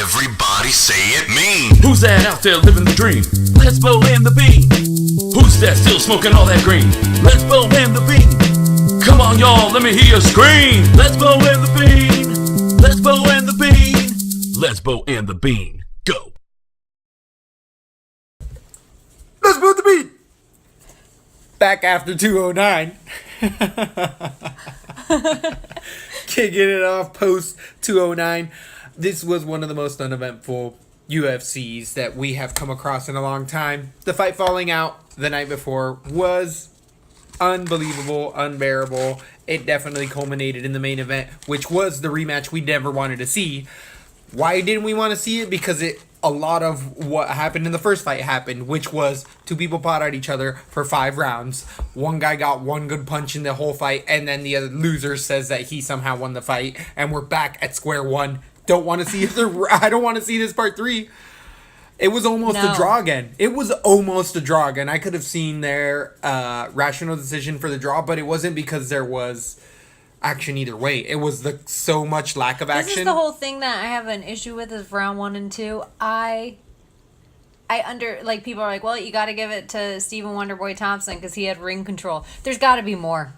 Everybody say it mean. Who's that out there living the dream? Let's blow in the bean. Who's that still smoking all that green? Let's blow in the bean. Come on, y'all, let me hear you scream. Let's blow in the bean. Let's blow in the bean. Let's blow in the bean. Go. Let's blow the bean. Back after 209. Kicking it off post 209. This was one of the most uneventful UFCs that we have come across in a long time. The fight falling out the night before was unbelievable, unbearable. It definitely culminated in the main event, which was the rematch we never wanted to see. Why didn't we want to see it? Because a lot of what happened in the first fight happened, which was two people fought at each other for 5 rounds. One guy got one good punch in the whole fight, and then the other loser says that he somehow won the fight, and we're back at square one. Don't want to see I don't want to see this part 3. It was almost a draw again. It was almost a draw again. I could have seen their rational decision for the draw, but it wasn't because there was action either way. It was the so much lack of action. This is the whole thing that I have an issue with is round 1 and 2. People are like, well, you got to give it to Stephen Wonderboy Thompson because he had ring control. There's got to be more.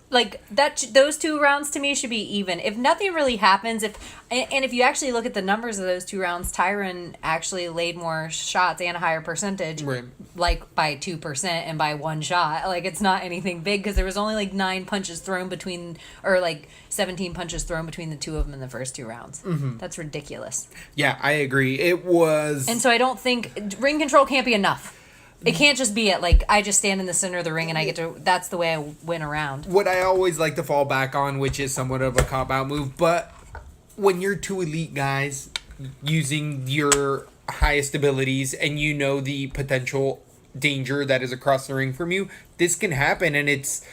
Those 2 rounds to me should be even. If nothing really happens, if you actually look at the numbers of those 2 rounds, Tyron actually laid more shots and a higher percentage, right, like by 2% and by 1 shot. Like, it's not anything big because there was only like 9 punches thrown between, or like 17 punches thrown between the 2 of them in the first 2 rounds. Mm-hmm. That's ridiculous. Yeah, I agree. It was, and so I don't think ring control can't be enough. It can't just be I just stand in the center of the ring and I get to, that's the way I win around. What I always like to fall back on, which is somewhat of a cop-out move, but when you're 2 elite guys using your highest abilities and you know the potential danger that is across the ring from you, this can happen, and it's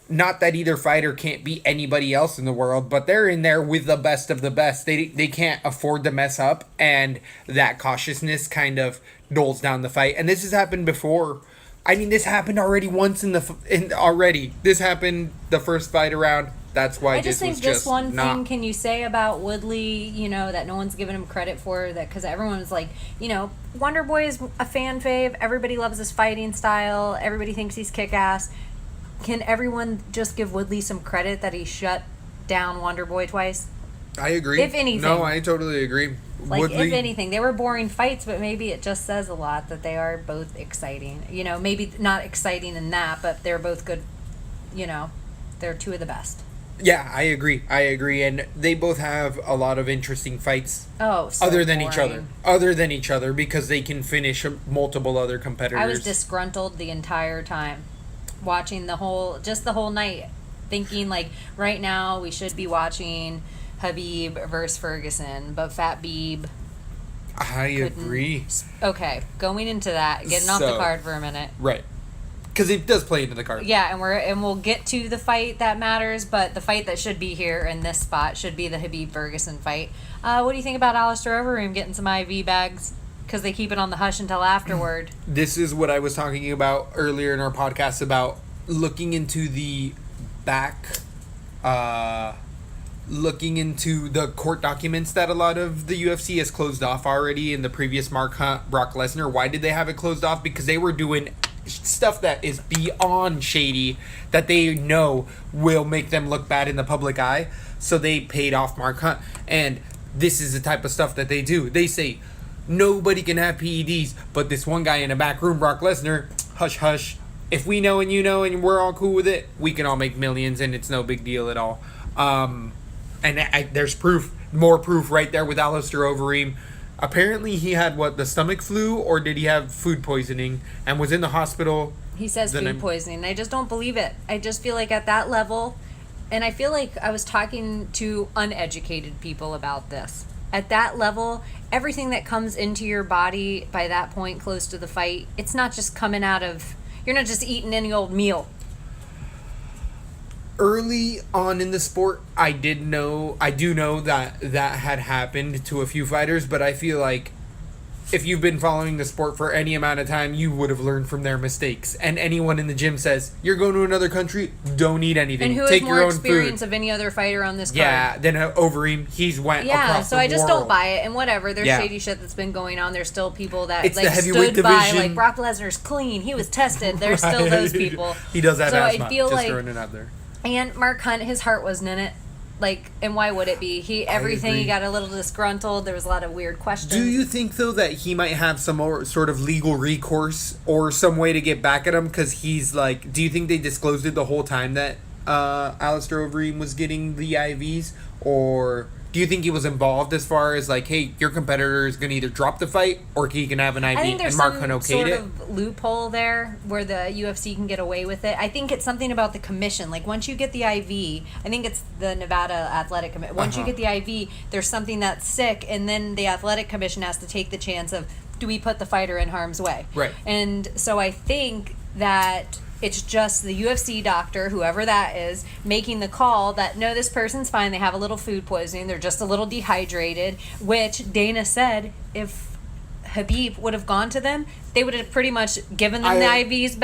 not that either fighter can't beat anybody else in the world, but they're in there with the best of the best. They can't afford to mess up, and that cautiousness kind of doles down the fight. And this has happened before. I mean, this happened already once This happened the first fight around. That's why I just think this one thing can you say about Woodley, that no one's given him credit for, that because everyone's like, Wonder Boy is a fan fave. Everybody loves his fighting style. Everybody thinks he's kick-ass. Can everyone just give Woodley some credit that he shut down Wonder Boy twice? I agree. If anything. No, I totally agree. If anything, they were boring fights, but maybe it just says a lot that they are both exciting. Maybe not exciting in that, but they're both good. They're 2 of the best. Yeah, I agree. And they both have a lot of interesting fights. Oh, so other than boring. each other, because they can finish multiple other competitors. I was disgruntled the entire time, watching the whole night, thinking right now we should be watching Habib versus Ferguson, but Fat Beeb. I agree. Okay, going into that, getting off the card for a minute. Right. Because it does play into the card. Yeah, and we'll get to the fight that matters, but the fight that should be here in this spot should be the Habib Ferguson fight. What do you think about Alistair Overeem getting some IV bags? Because they keep it on the hush until afterward. This is what I was talking about earlier in our podcast about looking into the looking into the court documents that a lot of the UFC has closed off already in the previous Mark Hunt, Brock Lesnar. Why did they have it closed off? Because they were doing stuff that is beyond shady that they know will make them look bad in the public eye. So they paid off Mark Hunt. And this is the type of stuff that they do. They say, nobody can have PEDs, but this one guy in a back room, Brock Lesnar, hush, hush. If we know and you know and we're all cool with it, we can all make millions and it's no big deal at all. There's more proof right there with Alistair Overeem. Apparently he had the stomach flu, or did he have food poisoning and was in the hospital? He says food poisoning. I just don't believe it. I just feel like at that level, and I feel like I was talking to uneducated people about this. At that level, everything that comes into your body by that point close to the fight, it's not just coming out of, you're not just eating any old meal. Early on in the sport, I do know that had happened to a few fighters, but I feel like if you've been following the sport for any amount of time, you would have learned from their mistakes. And anyone in the gym says, you're going to another country, don't eat anything. And who Take has your more own experience food. of any other fighter on this card? Yeah, then Overeem, he's went across so the I just world. don't buy it. And whatever, there's Yeah. shady shit that's been going on. There's still people that It's the like heavyweight stood by, division. like Brock Lesnar's clean. He was tested. There's still those people. He does have So I asthma, feel just like- throwing it out there. And Mark Hunt, his heart wasn't in it. Like, and why would it be? Everything, he agree. got a little disgruntled. There was a lot of weird questions. Do you think, though, that he might have some more sort of legal recourse or some way to get back at him? Because he's like, do you think they disclosed it the whole time that Alistair Overeem was getting the IVs? Or do you think he was involved as far as like, hey, your competitor is going to either drop the fight or he can have an IV? I think there's and Mark some Hunt okayed sort it? of loophole there where the UFC can get away with it. I think it's something about the commission. Like once you get the IV, I think it's the Nevada Athletic Commission. Once you get the IV, there's something that's sick, and then the Athletic Commission has to take the chance of, do we put the fighter in harm's way? Right. And so I think that it's just the UFC doctor, whoever that is, making the call that, no, this person's fine. They have a little food poisoning. They're just a little dehydrated, which Dana said if Habib would have gone to them, they would have pretty much given them the IVs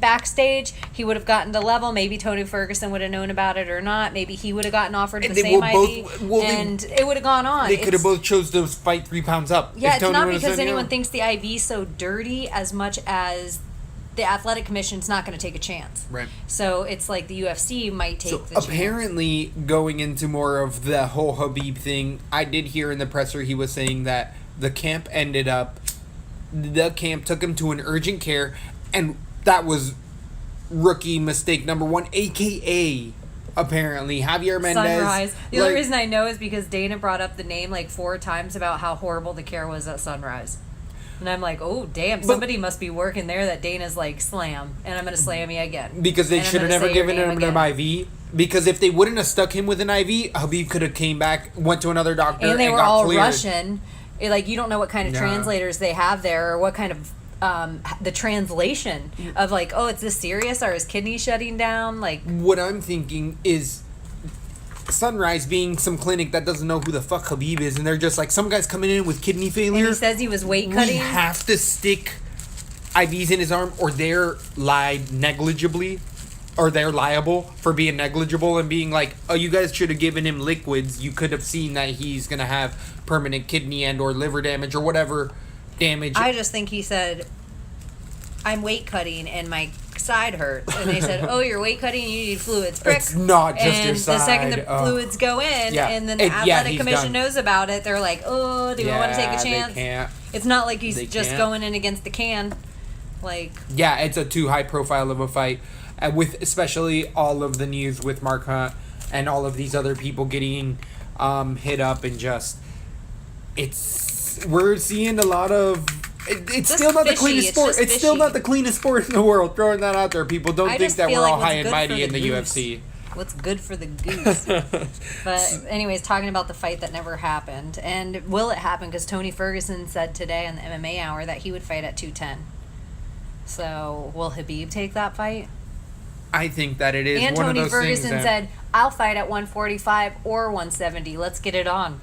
backstage. He would have gotten to level. Maybe Tony Ferguson would have known about it or not. Maybe he would have gotten offered the And they same were IV, both- and it would have gone on. They could have both chose to fight 3 pounds up. Yeah, If it's Tony not would have because said, anyone "No." thinks the IV's so dirty as much as the Athletic Commission's not going to take a chance. Right. So it's like the UFC might take So the chance. apparently, going into more of the whole Habib thing, I did hear in the presser he was saying that the camp took him to an urgent care, and that was rookie mistake number 1, aka apparently Javier Mendez. Sunrise. The only reason I know is because Dana brought up the name like 4 times about how horrible the care was at Sunrise. And I'm like, oh, damn, somebody must be working there that Dana's like, slam, and I'm going to slam you again. Because they And I'm should have gonna never say your given name him again. an IV. Because if they wouldn't have stuck him with an IV, Habib could have came back, went to another doctor, And they were got all cleared. Russian. Like, you don't know what kind of Yeah. translators they have there or what kind of the translation of like, oh, it's this serious? Are his kidneys shutting down? Like, What I'm thinking is Sunrise being some clinic that doesn't know who the fuck Habib is, and they're just like, some guy's coming in with kidney and failure. he says he was weight We cutting. have to stick IVs in his arm, or they're lied negligibly, or they're liable for being negligible and being like, oh, you guys should have given him liquids. You could have seen that he's gonna have permanent kidney and or liver damage or whatever damage. I just think he said, I'm weight cutting and my side hurts. And they said, oh, you're weight cutting and you need fluids. Prick. It's not just and your the second side. the Oh. fluids go in Yeah. and then the Yeah, Athletic he's Commission done. knows about it, they're like, oh, do we want to take a they chance? can't. It's not like he's They just can't. going in against the can. Like, Yeah, it's a too high profile of a fight, with especially all of the news with Mark Hunt and all of these other people getting hit up, and just we're seeing a lot of. It's Just still not the fishy. cleanest It's sport. just It's still fishy. not the cleanest sport in the world. Throwing that out there, people don't I think just that feel we're like all what's high and good mighty for in the the UFC. what's good for the goose? But anyways, talking about the fight that never happened, and will it happen? Because Tony Ferguson said today on the MMA Hour that he would fight at 210. So will Habib take that fight? I think that it is And one Tony of those Ferguson things. said, "I'll fight at 145 or 170. Let's get it on."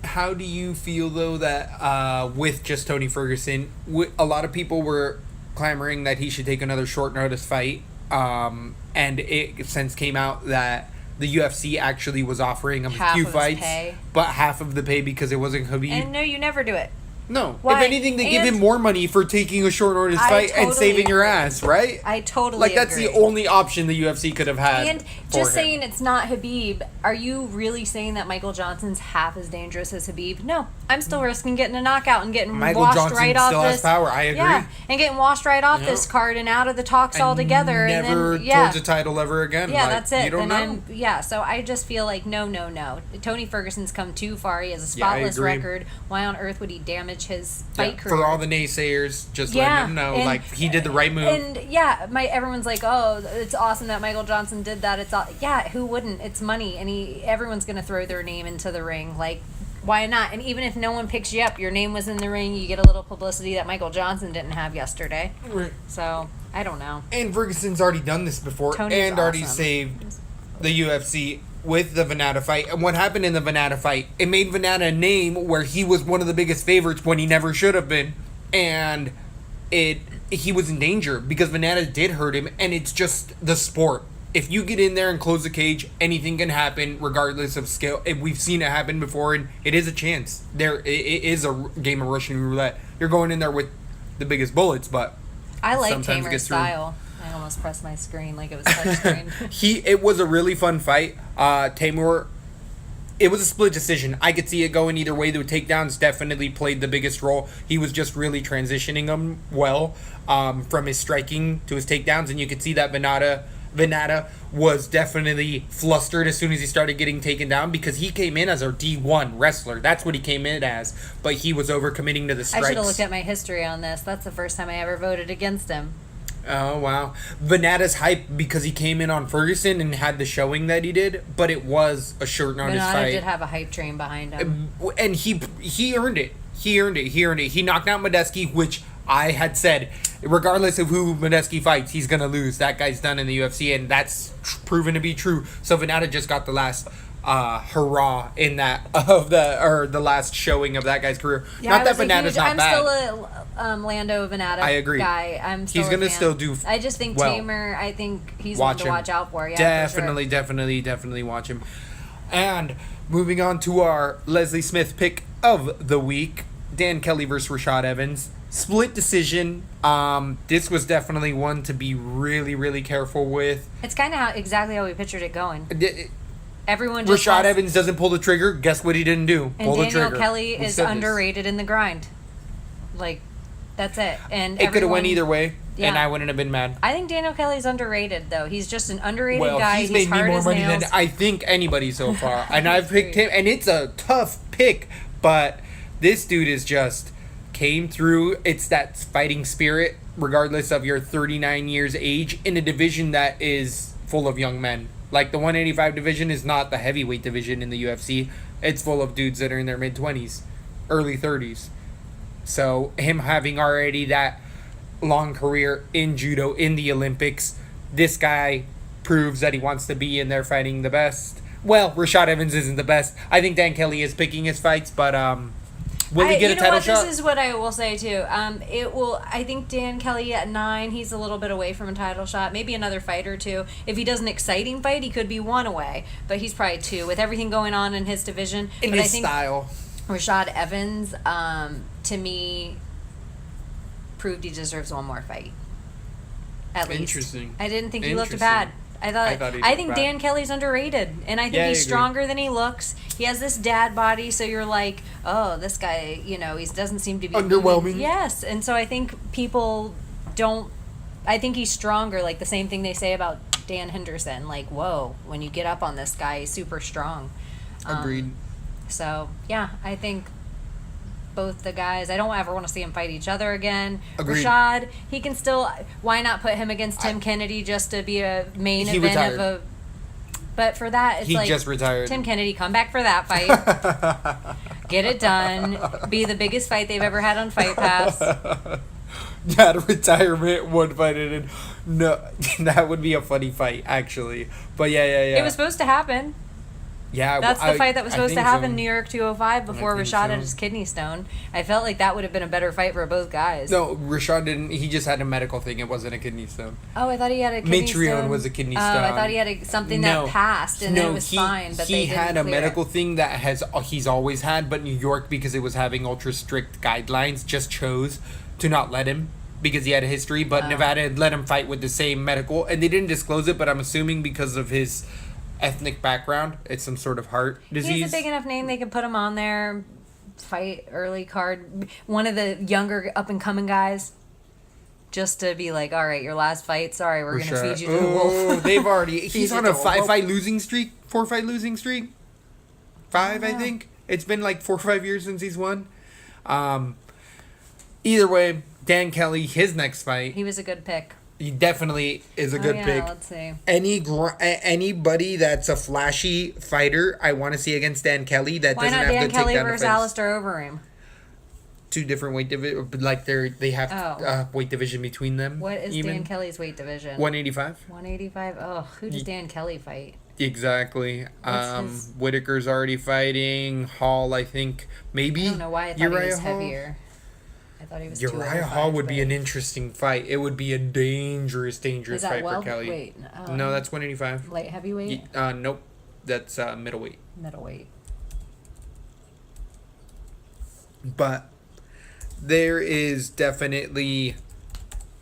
How do you feel though that with just Tony Ferguson, a lot of people were clamoring that he should take another short notice fight, and it since came out that the UFC actually was offering him Half a few of his fights, pay. but half of the pay because it wasn't Habib. And no, you never do it. No, Why? if anything, they give And- him more money for taking a short notice I fight and totally saving your agree. ass, right? I totally like that's agree. the only option the UFC could have had. And for just him. saying it's not Habib, are you really saying that Michael Johnson's half as dangerous as Habib? No. I'm still risking getting a knockout and getting Michael washed Johnson right off still this. has power. I agree. Yeah, and getting washed right off Yeah. this card and out of the talks And altogether. never and then, yeah. towards a title ever again. Yeah, Like, that's it. You don't And know. so I just feel like no. Tony Ferguson's come too far. He has a Yeah, I spotless agree. record. Why on earth would he damage his Yeah, fight career? for all the naysayers, just Yeah, letting them know, and- like, he did the right move. And yeah, everyone's like, oh, it's awesome that Michael Johnson did that. Yeah, who wouldn't? It's money, and everyone's gonna throw their name into the ring. Like, why not? And even if no one picks you up, your name was in the ring. You get a little publicity that Michael Johnson didn't have yesterday. Right. So I don't know. And Ferguson's already done this before Tony's and already awesome. saved the UFC with the Venata fight. And what happened in the Venata fight, it made Venata a name where he was one of the biggest favorites when he never should have been. And he was in danger because Venata did hurt him, and it's just the sport. If you get in there and close the cage, anything can happen regardless of skill. And we've seen it happen before, and it is a chance. It is a game of Russian roulette. You're going in there with the biggest bullets, but I like sometimes it Tamer's gets through. style. I almost pressed my screen like it was touchscreen. It was a really fun fight. Tamur, it was a split decision. I could see it going either way. The takedowns definitely played the biggest role. He was just really transitioning them well from his striking to his takedowns, and you could see that Venata was definitely flustered as soon as he started getting taken down because he came in as a D1 wrestler. That's what he came in as, but he was overcommitting to the strikes. I should have looked at my history on this. That's the first time I ever voted against him. Oh, wow. Venata's hype because he came in on Ferguson and had the showing that he did, but it was a shirt on his Venata fight. did have a hype train behind him. And he earned it. He earned it. He knocked out Medeski, which I had said, regardless of who Medeski fights, he's going to lose. That guy's done in the UFC, and that's proven to be true. So Venata just got the last hurrah in the last showing of that guy's career. Yeah, not that Venata's not I'm bad. Still a Lando Venata I agree. guy. He's going to still do I just think well. Tamer, I think he's one to watch out for. Yeah, definitely, for sure. definitely watch him. And moving on to our Leslie Smith pick of the week, Dan Kelly versus Rashad Evans. Split decision. This was definitely one to be really, really careful with. It's kind of exactly how we pictured it going. Everyone just Rashad Evans doesn't pull the trigger. Guess what he didn't do? And Pull the Daniel trigger. Kelly Who is said this? underrated in the grind. Like, that's it. And It could have went either way, and Yeah. I wouldn't have been mad. I think Daniel Kelly's underrated, though. He's just an underrated Well, guy. he's made me hard more as money nails. than I think anybody so far, and I've picked him, and it's a tough pick, but this dude is just came through. It's that fighting spirit, regardless of your 39 years age, in a division that is full of young men. Like, the 185 division is not the heavyweight division in the UFC. It's full of dudes that are in their mid-20s, early 30s. So, him having already that long career in judo, in the Olympics, this guy proves that he wants to be in there fighting the best. Well, Rashad Evans isn't the best. I think Dan Kelly is picking his fights, but will he get a title shot? This is what I will say too. It will. I think Dan Kelly at 9. He's a little bit away from a title shot. Maybe another fight or two. If he does an exciting fight, he could be 1 away. But he's probably 2 with everything going on in his division. In his style. Rashad Evans, to me, proved he deserves 1 more fight. At least. Interesting. I didn't think he looked Interesting. bad. I think bad. Dan Kelly's underrated, and I think Yeah, I he's agree. stronger than he looks. He has this dad body, so you're like, oh, this guy, he doesn't seem to be Underwhelming. Yes, and so I think people don't. I think he's stronger. Like the same thing they say about Dan Henderson. Like, whoa, when you get up on this guy, he's super strong. Agreed. So yeah, I think both the guys. I don't ever want to see them fight each other again. Agreed. Rashad, he can still. Why not put him against Tim Kennedy just to be a main He event retired. of a? But for that, it's He like just retired. Tim Kennedy, come back for that fight. Get it done. Be the biggest fight they've ever had on Fight Pass. Yeah, retirement, 1 fight in. No, that would be a funny fight, actually. But yeah. It was supposed to happen. Yeah, That's the fight that was supposed to think happen so. in New York 205 before think Rashad so. had his kidney stone. I felt like that would have been a better fight for both guys. No, Rashad didn't. He just had a medical thing. It wasn't a kidney stone. Oh, I thought he had a kidney stone. Matreon was a kidney Oh, I stone. thought he had something that passed and then it was fine, but he they had didn't a clear medical it. thing that he's always had, but New York, because it was having ultra strict guidelines, just chose to not let him because he had a history. But Nevada had let him fight with the same medical, and they didn't disclose it. But I'm assuming because of his ethnic background, it's some sort of heart disease. He's a big enough name, they can put him on there, fight early card. One of the younger up and coming guys. Just to be like, all right, your last fight, sorry, we're going to feed you to the wolf. They've already. He's Feed on you a to a 5-fight losing streak. 4-fight losing streak. 5, I think. It's been like 4 or 5 years since he's won. Either way, Dan Kelly, his next fight, He was a good pick. he definitely is a good pick. Let's see. Anybody that's a flashy fighter, I want to see against Dan Kelly. That Why doesn't not have Dan the Kelly takedown versus defense. Alistair Overeem? 2 different weight division, like they have Oh. weight division between them. What is even. Dan Kelly's weight division? 185. 185? Oh, who does Dan Kelly fight? Exactly. What's his- Whitaker's already fighting. Hall, I think, maybe. I don't know why I thought he was heavier. I thought he was Uriah Hall would be an interesting fight. It would be a dangerous Is that fight for Kelly. Wait, No, that's 185. light heavyweight? Nope. That's middleweight. Middleweight. But there is definitely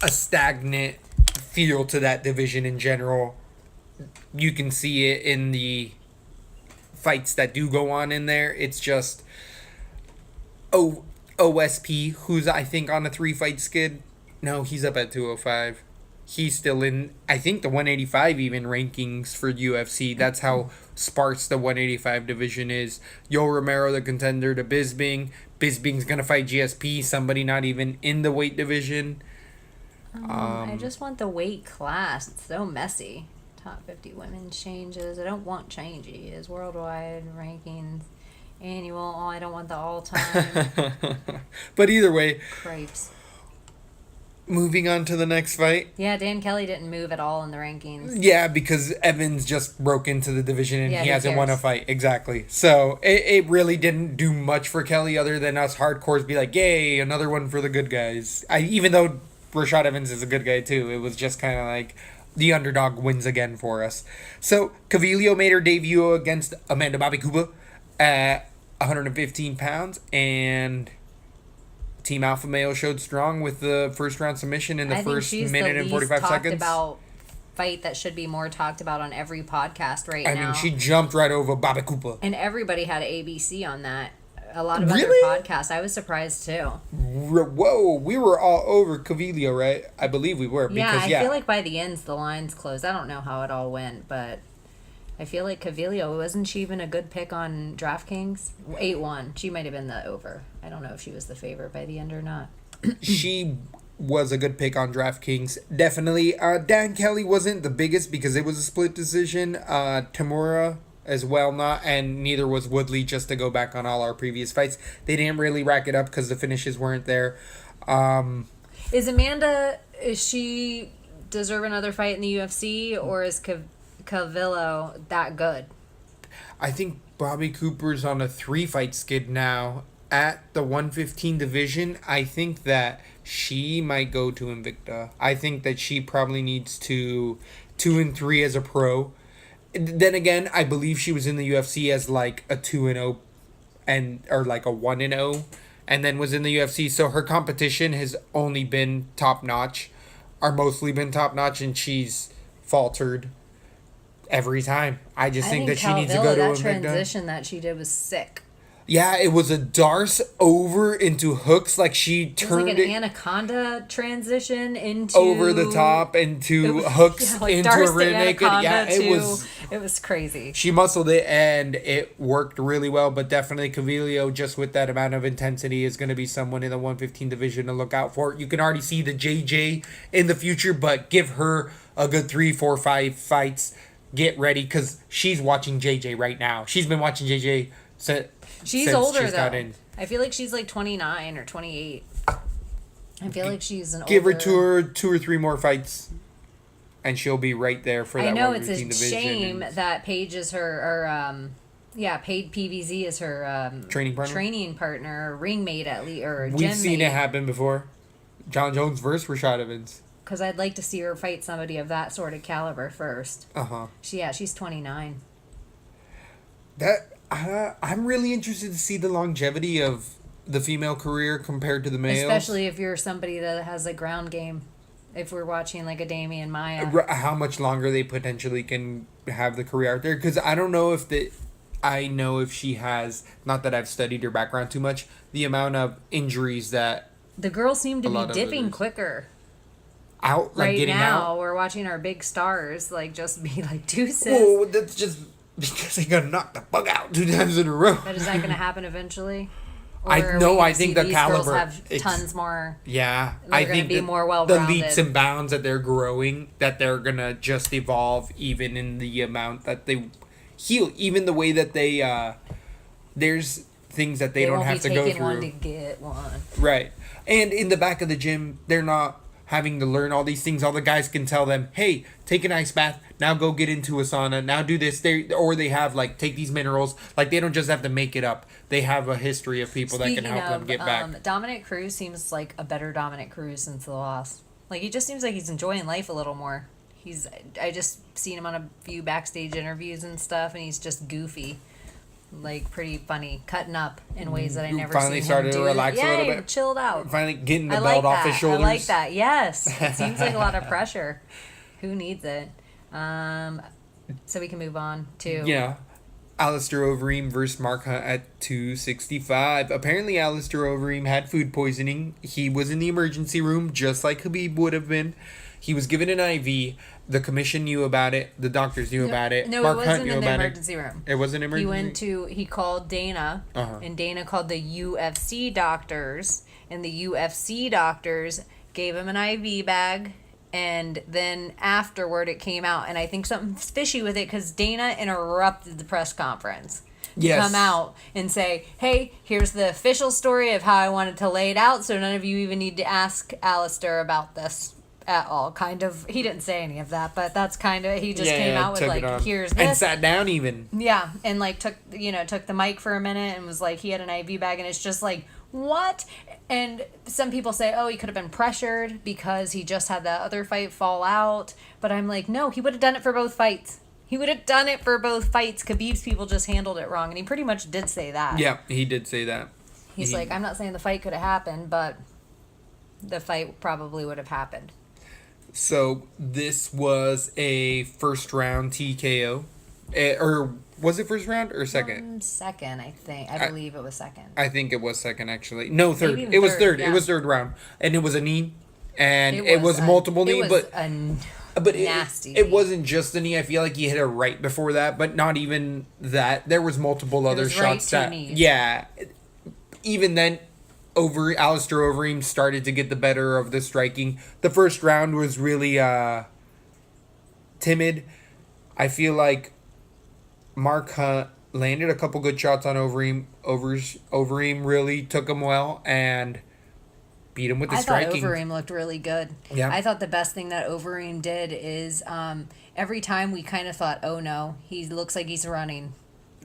a stagnant feel to that division in general. You can see it in the fights that do go on in there. It's just OSP, who's I think on a 3-fight skid. No, he's up at 205. He's still in, I think, the 185 even rankings for UFC. That's how sparse the 185 division is. Yoel Romero, the contender to Bisping. Bisping's going to fight GSP, somebody not even in the weight division. I just want the weight class. It's so messy. Top 50 women changes. I don't want changes. Worldwide rankings. Annual. Oh, I don't want the all-time. But either way, Cripes. moving on to the next fight. Yeah, Dan Kelly didn't move at all in the rankings. Yeah, because Evans just broke into the division and Yeah, he who hasn't won a cares? fight. Exactly. So it really didn't do much for Kelly other than us hardcores be like, yay, another one for the good guys. Even though Rashad Evans is a good guy too, it was just kind of like the underdog wins again for us. So Cavillo made her debut against Amanda Bobby Cooper at 115 pounds, and Team Alpha Male showed strong with the first round submission in the I think first she's minute the and least 45 talked seconds. about fight that should be more talked about on every podcast right I now. mean, she jumped right over Bobby Cooper. And everybody had ABC on that. A lot of Really? other podcasts. I was surprised too. Whoa, we were all over Cavillo, right? I believe we were. Yeah, Because, I feel like by the ends the lines closed. I don't know how it all went, but I feel like Cavillo, wasn't she even a good pick on DraftKings? 8-1. She might have been the over. I don't know if she was the favorite by the end or not. she was a good pick on DraftKings. Definitely. Dan Kelly wasn't the biggest because it was a split decision. Tamura as well not, and neither was Woodley, just to go back on all our previous fights. They didn't really rack it up because the finishes weren't there. Is she deserve another fight in the UFC, or is Cavillo that good? I think Bobby Cooper's on a 3-fight skid now at the 115 division. I think that she might go to Invicta. I think that she probably needs to 2-3 as a pro. Then again, I believe she was in the UFC as like a 2-0 or like a 1-0, and then was in the UFC. So her competition has only been top notch, or mostly been top notch, and she's faltered every time. I just think that she needs to go to that Invicta. transition that she did was sick. Yeah, it was a Darce over into hooks, like she It was turned like an it anaconda transition into over the top into hooks like into Darce a rear to naked. anaconda Yeah, to, it was crazy. she muscled it and it worked really well. But definitely Cavillo, just with that amount of intensity, is going to be someone in the 115 division to look out for. You can already see the JJ in the future, but give her a good 3, 4, 5 fights. Get ready, because she's watching JJ right now. She's been watching JJ She's since older she's got though. in. I feel like she's like 29 or 28. I feel like she's an Give older... her 2 or 3 more fights, and she'll be right there for that. I know it's a 115 division. shame that Paige is her, or Paige PVZ is her Training partner? ring mate at least, or We've gym seen mate. it happen before. John Jones versus Rashad Evans. Because I'd like to see her fight somebody of that sort of caliber first. Uh-huh. She's 29. I'm really interested to see the longevity of the female career compared to the male. Especially if you're somebody that has a ground game. If we're watching like a Damian Maya. How much longer they potentially can have the career out there. Because I don't know if I know if she has, not that I've studied her background too much, the amount of injuries that The girls seem to a lot be of dipping others. quicker. Out, like Right getting now, out. we're watching our big stars like just be like deuces. Well, that's just because they got knocked the fuck out 2 times in a row. But is that going to happen eventually? I are we know. gonna I think see the these caliber. girls have it's- tons more. Yeah, They're I gonna think be that more the well-rounded. leaps and bounds that they're growing, that they're gonna just evolve, even in the amount that they heal, even the way that they. There's things that they don't won't have be to go taking through. one to get one. Right, and in the back of the gym, they're not having to learn all these things. All the guys can tell them, hey, take an ice bath, now go get into a sauna, now do this. Or they have, like, take these minerals. Like, they don't just have to make it up. They have a history of people that can help them get back. Dominic Cruz seems like a better Dominic Cruz since the loss. Like, he just seems like he's enjoying life a little more. I just seen him on a few backstage interviews and stuff, and he's just goofy. Like, pretty funny, cutting up in ways that I never seen him do. Finally started to relax a little bit. Chilled out. Finally getting the belt off his shoulders. I like that. Yes, it seems like a lot of pressure. Who needs it? So we can move on to Alistair Overeem versus Mark Hunt at 265. Apparently, Alistair Overeem had food poisoning. He was in the emergency room, just like Khabib would have been. He was given an IV. The commission knew about it. The doctors knew about it. No, Mark it wasn't Hunt knew in the about emergency room. It wasn't emergency. He called Dana, and Dana called the UFC doctors, and the UFC doctors gave him an IV bag, and then afterward it came out, and I think something's fishy with it because Dana interrupted the press conference. Yes. Come out and say, hey, here's the official story of how I wanted to lay it out, so none of you even need to ask Alistair about this at all. Kind of, he didn't say any of that, but that's kind of, he just came out with like, here's this. And sat down even. Yeah, and like took the mic for a minute and was like, he had an IV bag, and it's just like, what? And some people say, oh, he could have been pressured because he just had that other fight fall out. But I'm like, no, he would have done it for both fights. He would have done it for both fights. Khabib's people just handled it wrong, and he pretty much did say that. Yeah, he did say that. He's like, I'm not saying the fight could have happened, but the fight probably would have happened. So this was a first round TKO, or was it first round or second? Second, I think. I believe it was second. I think it was second actually. No, third. It was third. Yeah. It was third round, and it was a knee, and it was multiple knee, but nasty. It wasn't just the knee. I feel like he hit it right before that, but not even that. There was multiple other shots that. Yeah, even then. Alistair Overeem started to get the better of the striking. The first round was really timid. I feel like Mark Hunt landed a couple good shots on Overeem. Overeem really took him well and beat him with the striking. I thought Overeem looked really good. Yeah. I thought the best thing that Overeem did is every time we kind of thought, oh no, he looks like he's running.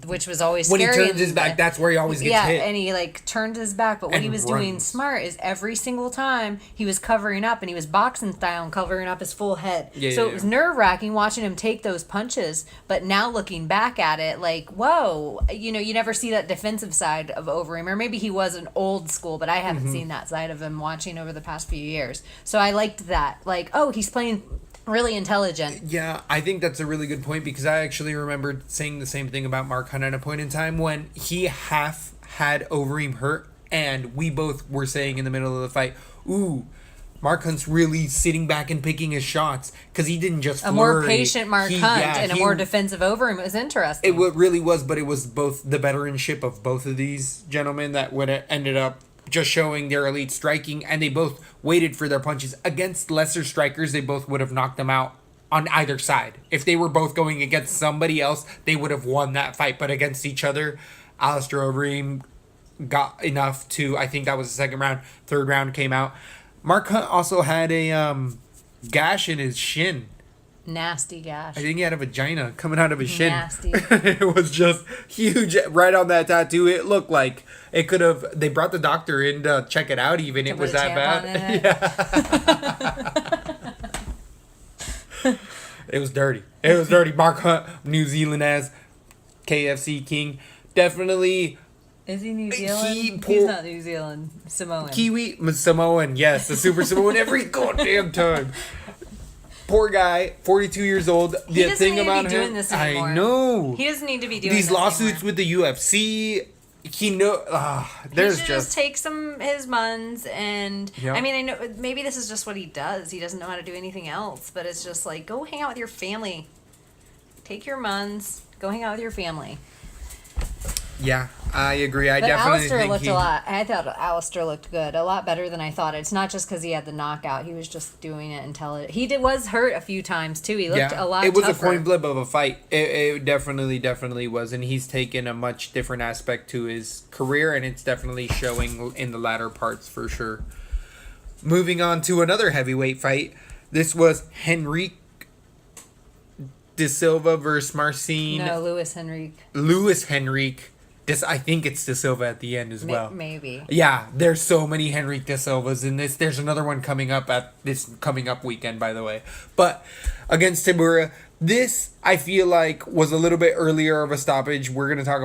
Which was always scary. When he turns his back, that's where he always gets hit. Yeah, and he like turned his back. But what he was doing smart is every single time he was covering up, and he was boxing style and covering up his full head. So it was nerve-wracking watching him take those punches. But now looking back at it, like, whoa, you never see that defensive side of Overeem. Or maybe he was an old school, but I haven't seen that side of him watching over the past few years. So I liked that. Like, oh, he's playing really intelligent. Yeah, I think that's a really good point because I actually remembered saying the same thing about Mark Hunt at a point in time when he half had Overeem hurt, and we both were saying in the middle of the fight, ooh, Mark Hunt's really sitting back and picking his shots because he didn't just flurry. A more patient Mark Hunt and a more defensive Overeem. It was interesting. It really was, but it was both the veteranship of both of these gentlemen that would have ended up just showing their elite striking, and they both waited for their punches. Against lesser strikers, they both would have knocked them out on either side. If they were both going against somebody else, they would have won that fight. But against each other, Alistair Overeem got enough to, I think that was the second round. Third round came out. Mark Hunt also had a gash in his shin. Nasty gash. I think he had a vagina coming out of his shin. Nasty. It was just huge right on that tattoo. It looked like it could have. They brought the doctor in to check it out. Even it was that bad. Yeah. It was dirty. It was dirty. Mark Hunt, New Zealand as KFC King, definitely. Is he New Zealand? He's not New Zealand. Samoan. Kiwi Samoan. Yes, the Super Samoan every goddamn time. Poor guy, 42 years old. He doesn't need to be doing this anymore. I know. He doesn't need to be doing these lawsuits with the UFC. He just take his muns and I mean, I know maybe this is just what he does. He doesn't know how to do anything else, but it's just like, go hang out with your family. Take your muns, go hang out with your family. Yeah, I agree. I thought Alistair looked good. A lot better than I thought. It's not just because he had the knockout. He was just doing it intelligent. He was hurt a few times, too. He looked a lot tougher. It was a coin flip of a fight. It definitely was. And he's taken a much different aspect to his career, and it's definitely showing in the latter parts for sure. moving on to another heavyweight fight. This was Henrique De Silva versus Marcin. No, Louis Henrique. Louis Henrique. I think it's De Silva at the end as well. Maybe. Yeah, there's so many Henrique De Silvas in this. There's another one coming up at this coming up weekend, by the way. But against Tybura, this I feel like was a little bit earlier of a stoppage. We're gonna talk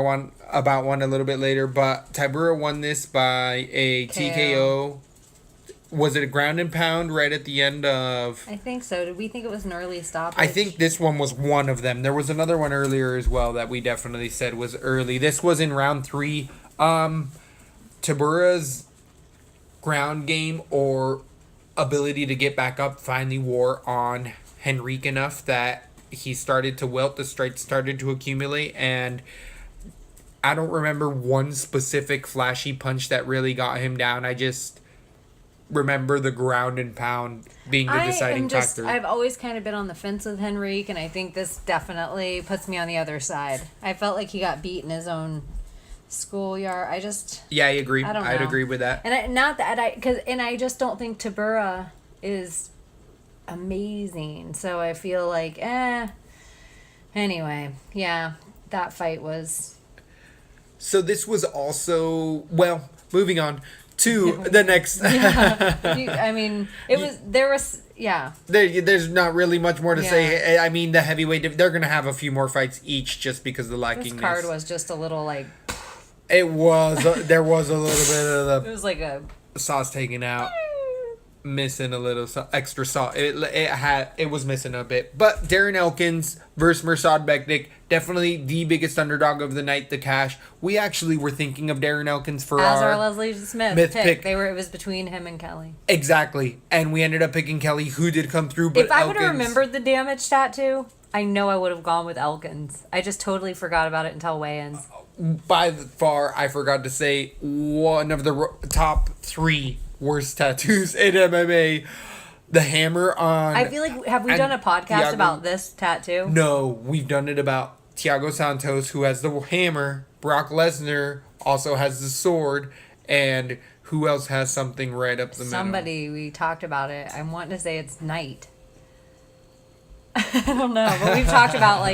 about one a little bit later. But Tybura won this by a TKO. Was it a ground and pound right at the end of... I think so. Did we think it was an early stoppage? I think this one was one of them. There was another one earlier as well that we definitely said was early. This was in round 3. Tybura's ground game or ability to get back up finally wore on Henrique enough that he started to wilt. The strikes started to accumulate, and I don't remember one specific flashy punch that really got him down. I just remember the ground and pound being the deciding factor. I've always kind of been on the fence with Henrique, and I think this definitely puts me on the other side. I felt like he got beat in his own schoolyard. Yeah, I agree. I don't know. I'd agree with that. And I just don't think Tybura is amazing. So I feel like, Anyway, yeah, that fight was... So this was also, well, moving on to the next... There's not really much more to say. I mean, the heavyweight, they're going to have a few more fights each just because of the lacking. This card was just a little like... It was, there was a little bit of the... It was like a... sauce taken out. Missing a little extra salt. It was missing a bit. But Darren Elkins versus Mirsad Bektic, definitely the biggest underdog of the night, the cash. We actually were thinking of Darren Elkins for our Leslie Smith pick. It was between him and Kelly. Exactly. And we ended up picking Kelly, who did come through. But if I would have remembered the damage tattoo, I know I would have gone with Elkins. I just totally forgot about it until weigh-ins. By far, I forgot to say, one of the top 3 worst tattoos in MMA. The hammer on... I feel like, have we done a podcast about this tattoo? No, we've done it about Thiago Santos, who has the hammer. Brock Lesnar also has the sword. And who else has something right up the middle? Somebody, we talked about it. I'm wanting to say it's Knight. I don't know, but we've talked about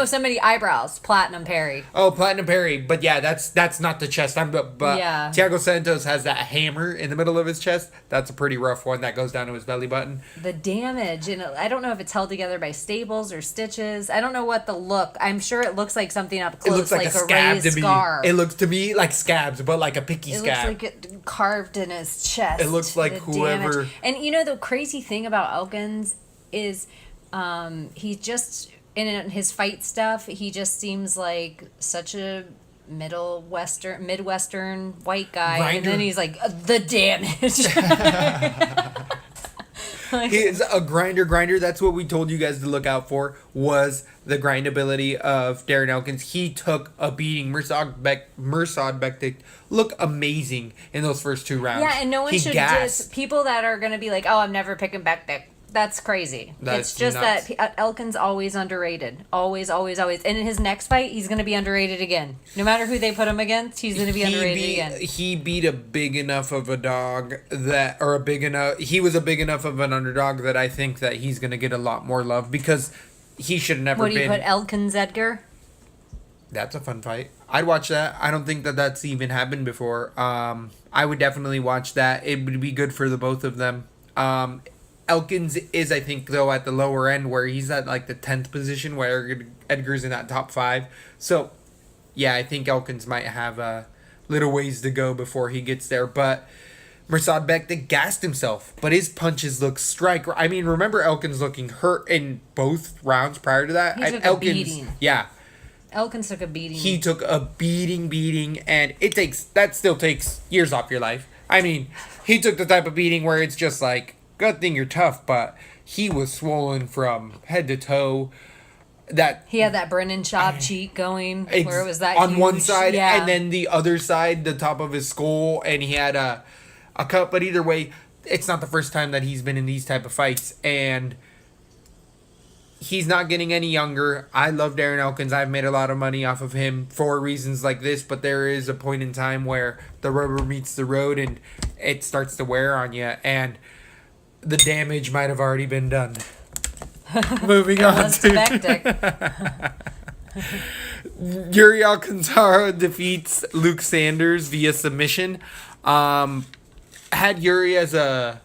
somebody eyebrows, Platinum Perry. Oh, Platinum Perry, but yeah, that's not the chest. Yeah. Thiago Santos has that hammer in the middle of his chest. That's a pretty rough one that goes down to his belly button. The damage, and I don't know if it's held together by staples or stitches. I don't know what the look. I'm sure it looks like something up close, it looks like a scab raised scar. It looks to me like scabs, but like a picky scab. It looks like it carved in his chest. It looks like whoever. Damage. And the crazy thing about Elkins is. He just, in his fight stuff, he just seems like such a Midwestern white guy. Grinder. And then he's like, the damage. He's a grinder. That's what we told you guys to look out for, was the grindability of Darren Elkins. He took a beating. Mirsad Bektic looked amazing in those first 2 rounds. Yeah, and no one should just, people that are going to be like, oh, I'm never picking Bektic. That's crazy. It's just nuts. That Elkin's always underrated. Always. And in his next fight, he's going to be underrated again. No matter who they put him against, he's going to be underrated again. He beat a big enough of a dog he was a big enough of an underdog that I think that he's going to get a lot more love because he should have never been. What do you put, Elkins Edgar? That's a fun fight. I'd watch that. I don't think that that's even happened before. I would definitely watch that. It would be good for the both of them. Elkins is, I think, though, at the lower end where he's at like the 10th position where Edgar's in that top 5. So, yeah, I think Elkins might have a little ways to go before he gets there. But Mirsad Bektic gassed himself, but his punches look strike. I mean, remember Elkins looking hurt in both rounds prior to that? He took a beating. Yeah. Elkins took a beating. He took a beating, and that still takes years off your life. I mean, he took the type of beating where it's just like, good thing you're tough, but he was swollen from head to toe. He had that Brennan Schaub cheek going, where it was that on huge, one side, and then the other side, the top of his skull, and he had a cut. But either way, it's not the first time that he's been in these type of fights, and he's not getting any younger. I love Darren Elkins. I've made a lot of money off of him for reasons like this, but there is a point in time where the rubber meets the road and it starts to wear on you, and the damage might have already been done. Moving on Let's to Bektik. Yuri Alcantara defeats Luke Sanders via submission. Had Yuri as a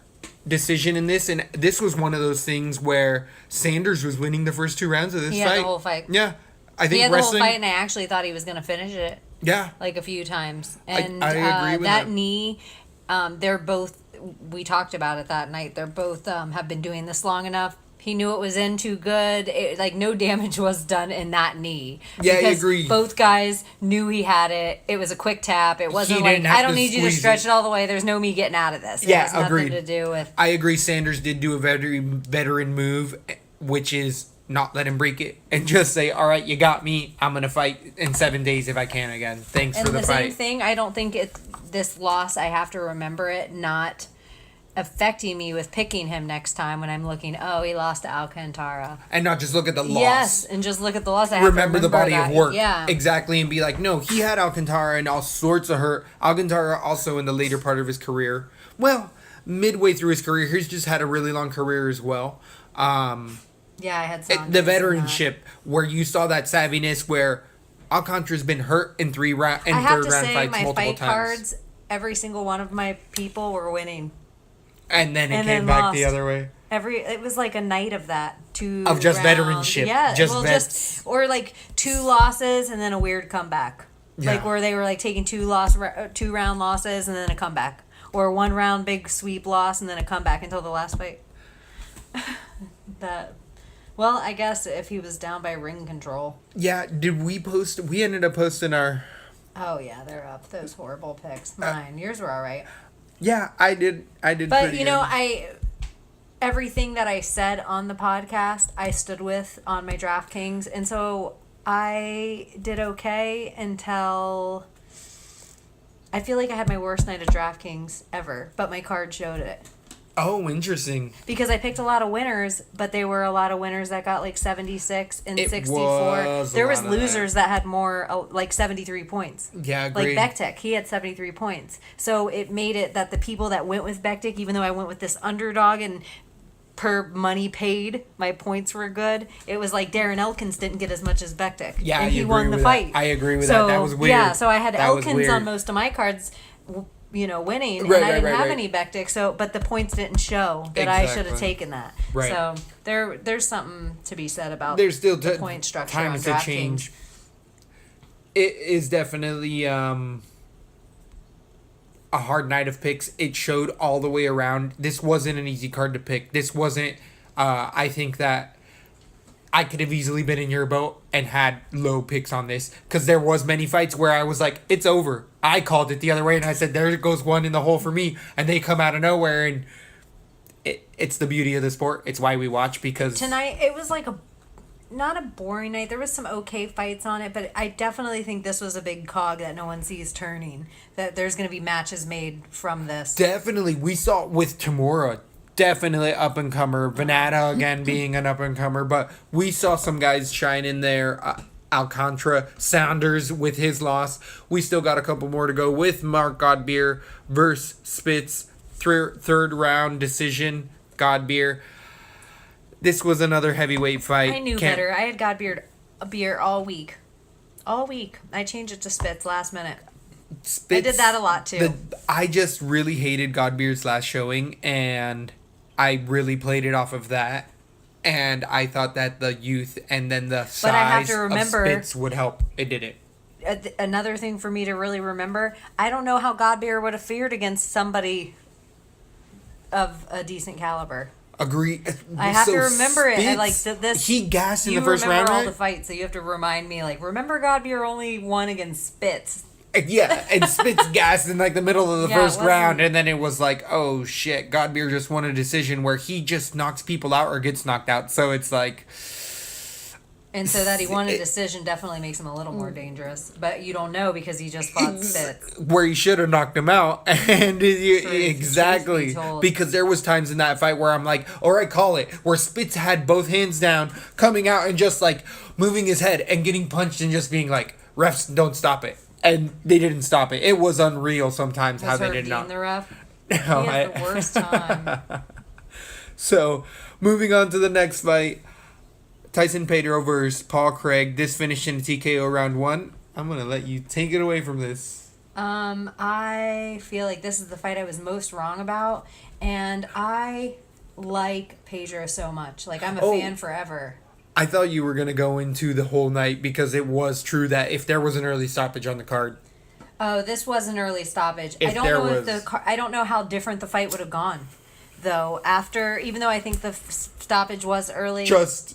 decision in this, and this was one of those things where Sanders was winning the first 2 rounds of this He fight. had the whole fight. Yeah, I think He had the whole wrestling. fight, and I actually thought he was going to finish it. Yeah, Like a few times. And I agree with that that. knee, they're both, we talked about it that night, they're both have been doing this long enough. He knew it was in too good. No damage was done in that knee. Yeah, I because agree. Both guys knew he had it. It was a quick tap. It wasn't like, didn't have I don't to need you to squeeze stretch it. it all the way. There's no me getting out of this. It Yeah, has nothing agreed. to do with... I agree. Sanders did do a very veteran move, which is not let him break it and just say, "All right, you got me. I'm gonna fight in 7 days if I can again. Thanks And for the the same fight." thing, I don't think this loss, I have to remember it not affecting me with picking him next time when I'm looking, oh, he lost to Alcantara. And not just look at the loss. Yes, and just look at the loss. I have Remember to the body that. of work. Yeah. Exactly, and be like, no, he had Alcantara and all sorts of hurt. Alcantara also in the later part of his career. Well, midway through his career, he's just had a really long career as well. Yeah, I had some. The veteranship where you saw that savviness where Alcantara's been hurt in I have third to round say, fights my multiple fight times. cards, every single one of my people were winning. And then it And came then back the lost. other way. It was like a night of that. Of just rounds. veteranship. Yeah, Just well, vets. or like 2 losses and then a weird comeback. Like Yeah. where they were like taking 2-round losses and then a comeback, or 1 round big sweep loss and then a comeback until the last fight. Well, I guess if he was down by ring control. Yeah, did we post? We ended up posting our... Oh yeah, they're up. Those horrible picks. Mine, yours were all right. Yeah, I did But pretty you know, good. everything that I said on the podcast, I stood with on my DraftKings, and so I did okay until I feel like I had my worst night of DraftKings ever, but my card showed it. Oh, interesting. Because I picked a lot of winners, but they were a lot of winners that got like 76 and It 64. was a There was lot of losers that had more, like 73 points. Yeah, Like agreed. Bektik, he had 73 points. So it made it that the people that went with Bektik, even though I went with this underdog and per money paid, my points were good. It was like Darren Elkins didn't get as much as Bektik. Yeah, and I he agree won the with fight. that. I agree with so, that. That was weird. Yeah, so I had That was Elkins weird. on most of my cards, winning, Right, and I right, didn't right, have right. any Bektik. So, but the points didn't show that I should have Exactly. taken that. Right. So there's something to be said about There's still the point structure on times to DraftKings. change. It is definitely a hard night of picks. It showed all the way around. This wasn't an easy card to pick. This wasn't. I think that I could have easily been in your boat and had low picks on this, because there was many fights where I was like, it's over. I called it the other way and I said, there goes one in the hole for me, and they come out of nowhere, and it's the beauty of the sport. It's why we watch, because Tonight, it was like not a boring night. There was some okay fights on it, but I definitely think this was a big cog that no one sees turning. That there's going to be matches made from this. definitely we saw with Tamura, definitely up and comer. Venata again being an up and comer, but we saw some guys shine in there. Alcantara, Saunders with his loss. We still got a couple more to go with Mark Godbeer versus Spitz. Third round decision, Godbeer. This was another heavyweight fight. I knew better. I had beer all week. All week. I changed it to Spitz last minute. Spitz, I did that a lot, too. I just really hated Godbeer's last showing, and I really played it off of that. And I thought that the youth and then the size But I have to remember- of Spitz would help. It didn't. Another thing for me to really remember, I don't know how Godbeer would have fared against somebody of a decent caliber. Agree. I have So to remember it. I like Spitz, this. He gassed in You the first remember round, all right? the fights, so you have to remind me. Like, remember Godbeer only won against Spitz. Yeah, and Spitz gassed in like the middle of the Yeah, it first wasn't- round, and then it was like, oh shit, Godbeer just won a decision where he just knocks people out or gets knocked out. So it's like, And so that he won a decision definitely makes him a little more dangerous. But you don't know because he just fought Spitz. Where he should have knocked him out. And exactly. Truth be told. Because there was times in that fight where I'm like, all right, call it. Where Spitz had both hands down, coming out and just like moving his head and getting punched and just being like, refs, don't stop it. And they didn't stop it. It was unreal sometimes how they did not. The ref? No, He has the worst time. So, moving on to the next fight. Tyson Pedro versus Paul Craig. This finished in a TKO round 1. I'm going to let you take it away from this. I feel like this is the fight I was most wrong about. And I like Pedro so much. Like, I'm a fan forever. I thought you were going to go into the whole night because it was true that if there was an early stoppage on the card. Oh, this was an early stoppage. I don't know how different the fight would have gone. Though after, even though I think the stoppage was early,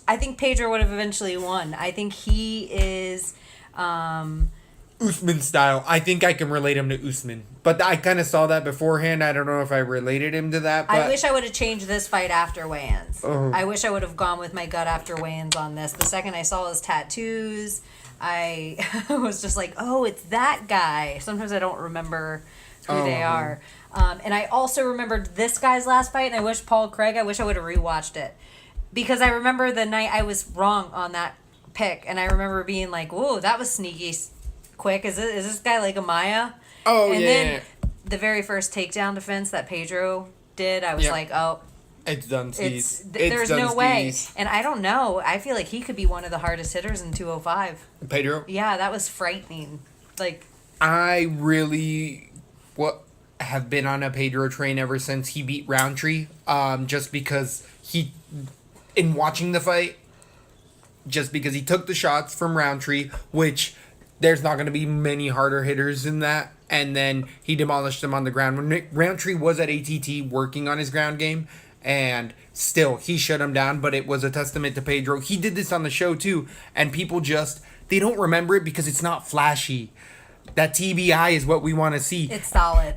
I think Pedro would have eventually won. I think he is Usman style. I think I can relate him to Usman, but I kind of saw that beforehand. I don't know if I related him to that. But I wish I would have changed this fight after weigh-ins. I wish I would have gone with my gut after weigh-ins on this. The second I saw his tattoos, I was just like, oh, it's that guy. Sometimes I don't remember who they are. And I also remembered this guy's last fight, and I wish I would have rewatched it. Because I remember the night I was wrong on that pick, and I remember being like, whoa, that was sneaky quick. Is this guy like a Maya? Oh, and then the very first takedown defense that Pedro did, I was like, oh. It's done, There's no way. And I don't know. I feel like he could be one of the hardest hitters in 205. Pedro? Yeah, that was frightening. Like, I really have been on a Pedro train ever since he beat Roundtree. Just because in watching the fight, just because he took the shots from Roundtree, which there's not going to be many harder hitters than that, and then he demolished them on the ground. When Roundtree was at ATT working on his ground game, and still he shut him down, but it was a testament to Pedro. He did this on the show too, and people they don't remember it because it's not flashy. That TBI is what we want to see. It's solid.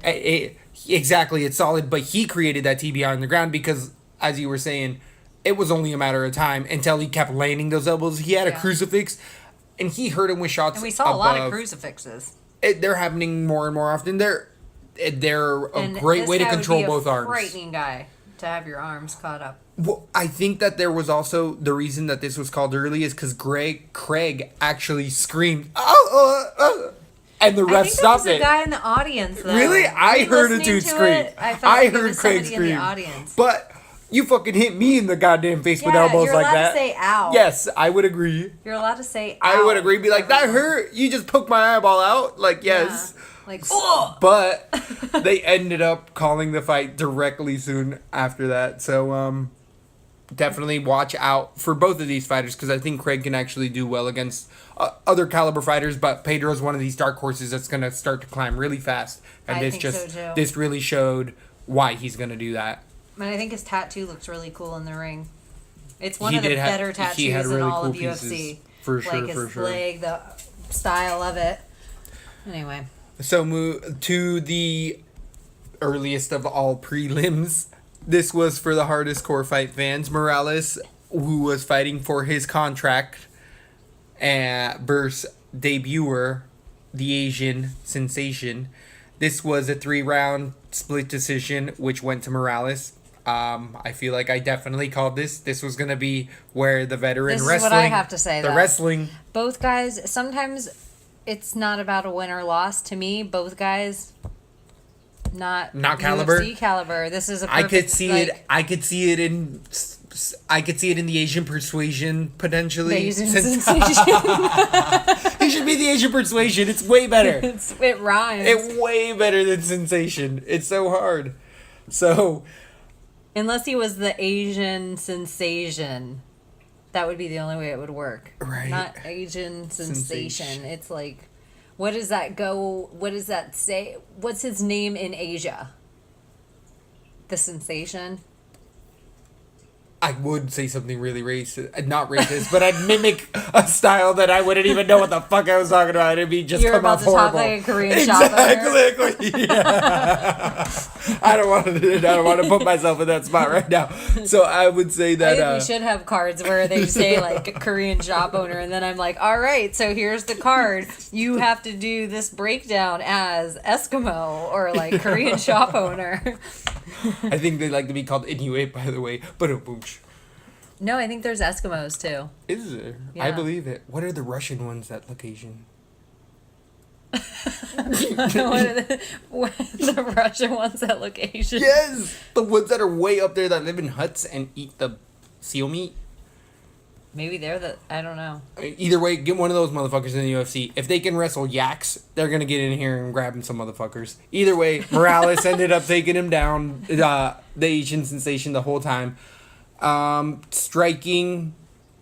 Exactly, it's solid. But he created that TBI on the ground because, as you were saying, it was only a matter of time until he kept landing those elbows. He had a crucifix, and he hurt him with shots. And we saw a lot of crucifixes. They're happening more and more often. They're a great way to control both arms. Frightening guy to have your arms caught up. Well, I think that there was also the reason that this was called early is because Craig actually screamed, and the ref stopped it. I think there was a guy in the audience, though. Really? I heard a dude scream. I heard Craig scream. In the audience. But you fucking hit me in the goddamn face with elbows like that. You're allowed to say ow. Yes, I would agree. You're allowed to say ow. I would agree. Be like, that hurt. You just poked my eyeball out. Like, yes. Yeah. Like, oh! But they ended up calling the fight directly soon after that. So, definitely watch out for both of these fighters because I think Craig can actually do well against other caliber fighters, but Pedro is one of these dark horses that's going to start to climb really fast. And this really showed why he's going to do that. And I think his tattoo looks really cool in the ring. It's one of the better tattoos in all of UFC. For sure, like his leg, the style of it. Anyway. So move to the earliest of all prelims. This was for the hardest core fight fans. Morales, who was fighting for his contract, versus debuter, the Asian sensation. This was a 3-round split decision, which went to Morales. I feel like I definitely called this. This was going to be where the veteran wrestling. This is what I have to say. Wrestling. Both guys, sometimes it's not about a win or loss. To me, both guys, not caliber. UFC caliber. This is a perfect, I could see it in the Asian persuasion potentially. The Asian sensation. He should be the Asian persuasion. It's way better. It rhymes. It's way better than sensation. It's so hard. So, unless he was the Asian sensation, that would be the only way it would work. Right. Not Asian sensation. It's like, what does that go? What does that say? What's his name in Asia? The sensation. I would say something really racist, not racist, but I'd mimic a style that I wouldn't even know what the fuck I was talking about. It'd be just You're come about off to talk horrible. like a Korean shop owner. Exactly. Yeah. I don't want to put myself in that spot right now. So I would say I that think we should have cards where they say like a Korean shop owner, and then I'm like, all right, so here's the card. You have to do this breakdown as Eskimo or like Korean shop owner. I think they like to be called Inuit, by the way. But a boosh. No, I think there's Eskimos too. Is there? Yeah. I believe it. What are the Russian ones that look Asian? What are the Russian ones that look Asian? Yes! The ones that are way up there that live in huts and eat the seal meat. Maybe they're the, I don't know. Either way, get one of those motherfuckers in the UFC. If they can wrestle yaks, they're going to get in here and grab some motherfuckers. Either way, Morales ended up taking him down, the Asian sensation the whole time. Striking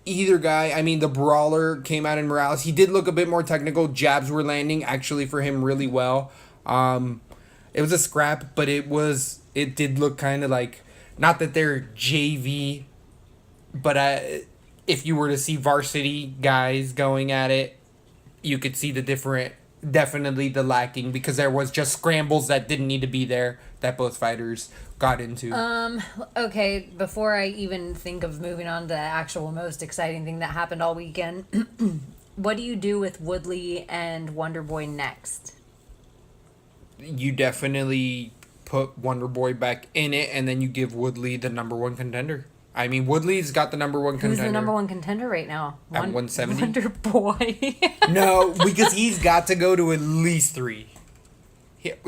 either guy. I mean, the brawler came out in Morales. He did look a bit more technical. Jabs were landing actually for him really well. It was a scrap, but it did look kind of like, not that they're JV, but if you were to see varsity guys going at it, you could see definitely the lacking, because there was just scrambles that didn't need to be there that both fighters got into. Okay, before I even think of moving on to the actual most exciting thing that happened all weekend, what do you do with Woodley and Wonderboy next? You definitely put Wonderboy back in it, and then you give Woodley the number one contender. I mean, Woodley's got the number one contender. Who's the number one contender right now? At 170? Wonderboy. No, because he's got to go to at least 3.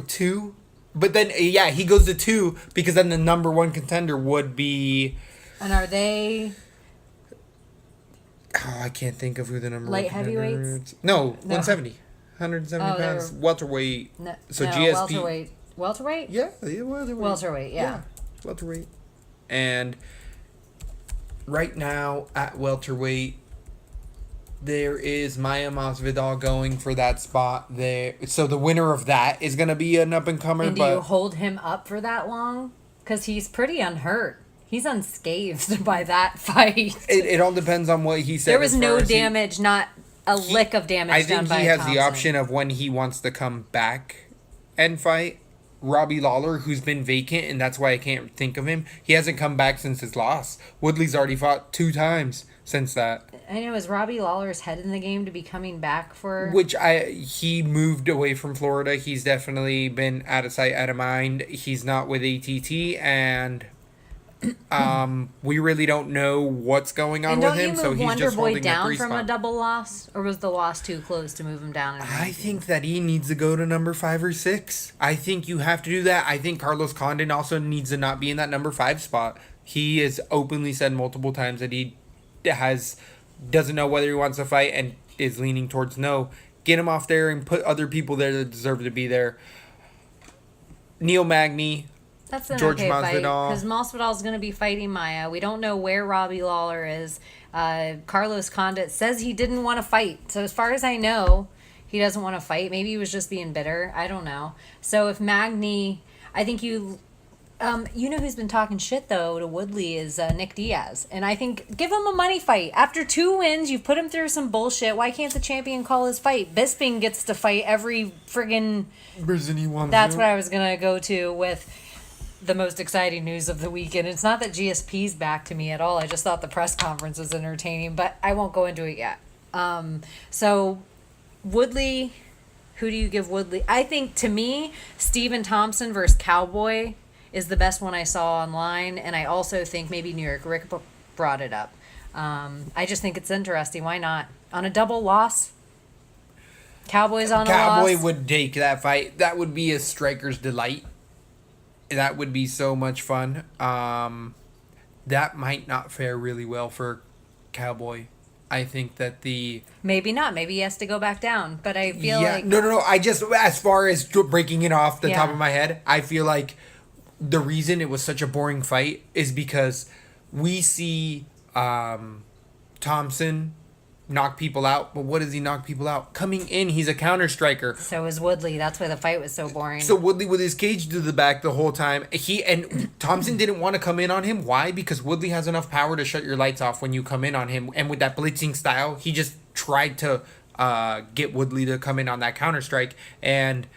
2? But then, yeah, he goes to 2, because then the number one contender would be... And are they... Oh, I can't think of who the number light one contender heavyweights? is. No, 170. 170 Oh, pounds. Welterweight. No, So no, GSP... welterweight. Welterweight? Yeah, welterweight. Welterweight, yeah. Welterweight. And right now, at welterweight, there is Maya Masvidal going for that spot there. So the winner of that is going to be an up-and-comer. And do you hold him up for that long? Because he's pretty unhurt. He's unscathed by that fight. It all depends on what he said. There was no damage, not a lick of damage I done think by he has Thompson. the option of when he wants to come back and fight. Robbie Lawler, who's been vacant, and that's why I can't think of him. He hasn't come back since his loss. Woodley's already fought 2 times since that. I know, is Robbie Lawler's head in the game to be coming back for... He moved away from Florida. He's definitely been out of sight, out of mind. He's not with ATT, and we really don't know what's going on with him. So he's just holding Wonderboy down the 3 from spot. a double loss? Or was the loss too close to move him down? I think that he needs to go to number 5 or 6. I think you have to do that. I think Carlos Condon also needs to not be in that number 5 spot. He has openly said multiple times that he doesn't know whether he wants to fight and is leaning towards no. Get him off there and put other people there that deserve to be there. Neil Magny. That's an George okay fight, Masvidal. because Masvidal's going to be fighting Maya. We don't know where Robbie Lawler is. Carlos Condit says he didn't want to fight. So as far as I know, he doesn't want to fight. Maybe he was just being bitter. I don't know. So if Magny... I think you know who's been talking shit, though, to Woodley is Nick Diaz. And I think, give him a money fight. After 2 wins, you've put him through some bullshit. Why can't the champion call his fight? Bisping gets to fight every friggin'... That's what I was going to go to with... the most exciting news of the weekend. It's not that GSP's back to me at all. I just thought the press conference was entertaining, but I won't go into it yet. So Woodley, who do you give Woodley? I think, to me, Stephen Thompson versus Cowboy is the best one I saw online, and I also think maybe New York Rick brought it up. I just think it's interesting. Why not? On a double loss? Cowboy's on a loss? Cowboy would take that fight. That would be a striker's delight. That would be so much fun. That might not fare really well for Cowboy. I think that maybe not. Maybe he has to go back down. But I feel like... No. I just, as far as breaking it off the top of my head, I feel like the reason it was such a boring fight is because we see Thompson knock people out. But what does he knock people out? Coming in, he's a counter striker. So is Woodley. That's why the fight was so boring. So Woodley with his cage to the back the whole time. Thompson didn't want to come in on him. Why? Because Woodley has enough power to shut your lights off when you come in on him. And with that blitzing style, he just tried to get Woodley to come in on that counter strike. And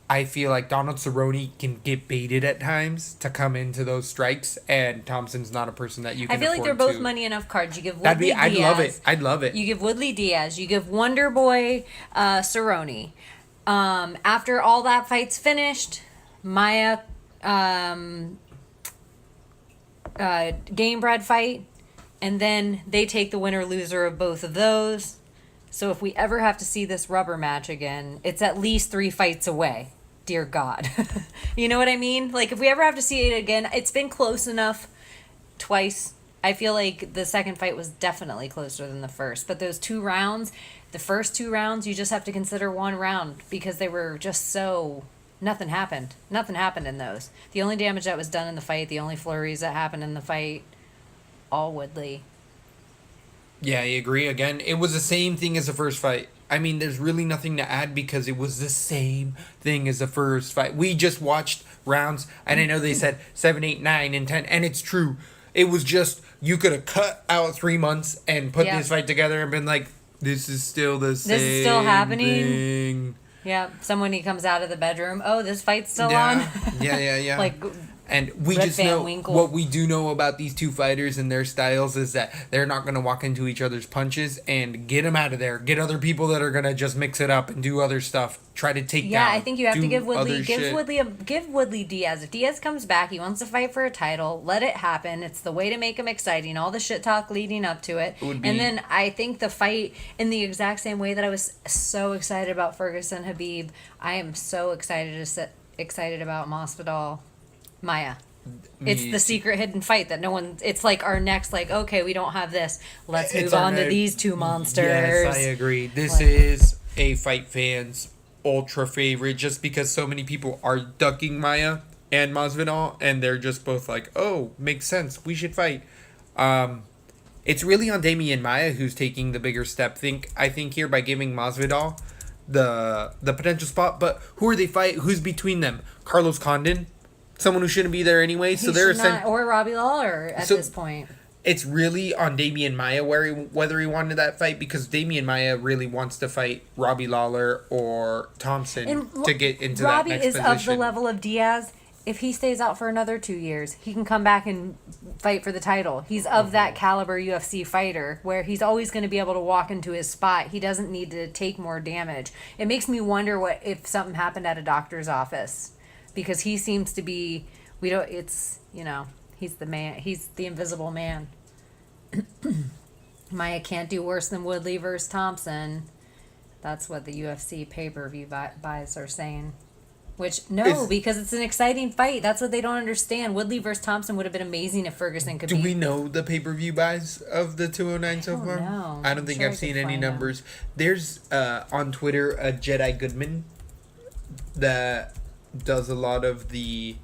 I feel like Donald Cerrone can get baited at times to come into those strikes, and Thompson's not a person that you can. I feel like they're afford both to. money enough cards. You give Woodley I'd Diaz. love it. I'd love it. You give Woodley Diaz. You give Wonder Boy Cerrone. After all that fight's finished, Maya Gamebred fight, and then they take the winner loser of both of those. So if we ever have to see this rubber match again, it's at least 3 fights away. Dear God. You know what I mean? Like, if we ever have to see it again, it's been close enough twice. I feel like the second fight was definitely closer than the first. But those 2 rounds, the first 2 rounds, you just have to consider 1 round because they were just so... Nothing happened. Nothing happened in those. The only damage that was done in the fight, the only flurries that happened in the fight, all Woodley. Yeah, I agree. Again, it was the same thing as the first fight. I mean, there's really nothing to add because it was the same thing as the first fight. We just watched rounds, and I know they said 7, 8, 9, and 10, and it's true. It was just, you could have cut out 3 months and put this fight together and been like, this is still the same This is still happening. thing. Yeah, someone he comes out of the bedroom. Oh, this fight's still Yeah. on. Yeah. Like, and we Rip just Van know Winkle. what we do know about these 2 fighters and their styles is that they're not going to walk into each other's punches and get them out of there. Get other people that are going to just mix it up and do other stuff. Try to take down. yeah, I think you have to do give Woodley, other shit. give Woodley Diaz. If Diaz comes back, he wants to fight for a title. Let it happen. It's the way to make him exciting. All the shit talk leading up to it. Would be- And then I think the fight in the exact same way that I was so excited about Ferguson Habib. I am so excited about Masvidal Maya. It's the secret hidden fight that no one. It's like our next. Like, okay, we don't have this. Let's It's move our on to next- these 2 monsters. Yes, I agree. This Like- is a fight fan's ultra favorite just because so many people are ducking Maya and Masvidal, and they're just both like, oh, makes sense. We should fight. It's really on Damian Maya who's taking the bigger step. I think here by giving Masvidal the potential spot. But who are they fight? Who's between them? Carlos Condon, someone who shouldn't be there anyway. So they're or Robbie Lawler at this point. It's really on Damian Maya whether he wanted that fight because Damian Maya really wants to fight Robbie Lawler or Thompson to get into Robbie that next is position. of the level of Diaz. If he stays out for another 2 years, he can come back and fight for the title. He's of that caliber UFC fighter where he's always going to be able to walk into his spot. He doesn't need to take more damage. It makes me wonder what if something happened at a doctor's office because he seems to be he's the man. He's the invisible man. Maya can't do worse than Woodley versus Thompson. That's what the UFC pay-per-view buys are saying. Because it's an exciting fight. That's what they don't understand. Woodley versus Thompson would have been amazing if Ferguson could Do we know the pay-per-view buys of the 209 so far? know. I don't I'm think sure I've I seen could any find them. numbers. There's on Twitter a Jedi Goodman that does a lot of the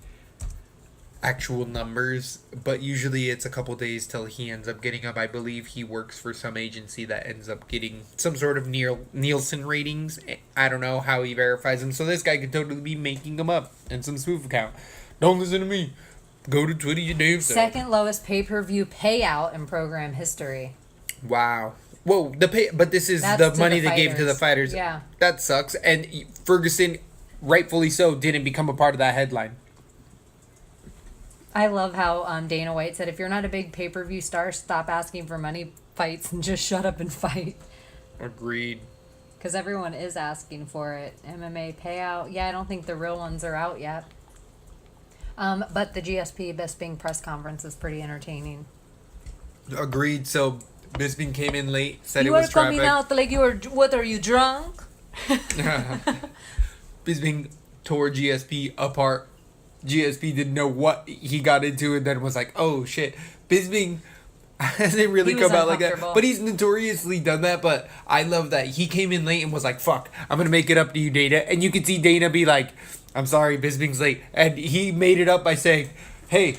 actual numbers, but usually it's a couple days till he ends up getting up. I believe he works for some agency that ends up getting some sort of Nielsen ratings. I don't know how he verifies them, so this guy could totally be making them up in some spoof account. Don't listen to me. Go to Twitter, you damn self. Second lowest pay-per-view payout in program history. Wow. Whoa, but this is That's the to money the they gave to the fighters. fighters. Yeah. That sucks. And Ferguson, rightfully so, didn't become a part of that headline. I love how Dana White said, if you're not a big pay-per-view star, stop asking for money fights and just shut up and fight. Agreed. Because everyone is asking for it. MMA payout. Yeah, I don't think the real ones are out yet. But the GSP Bisping press conference is pretty entertaining. Agreed. So Bisping came in late, said You it are was coming traffic. out like you were, what are you, drunk? Bisping tore GSP apart. GSP didn't know what he got into and then was like, oh shit. Bisping hasn't really He was come out like that. uncomfortable. But he's notoriously done that. But I love that he came in late and was like, fuck, I'm going to make it up to you, Dana. And you can see Dana be like, I'm sorry, Bisping's late. And he made it up by saying, hey,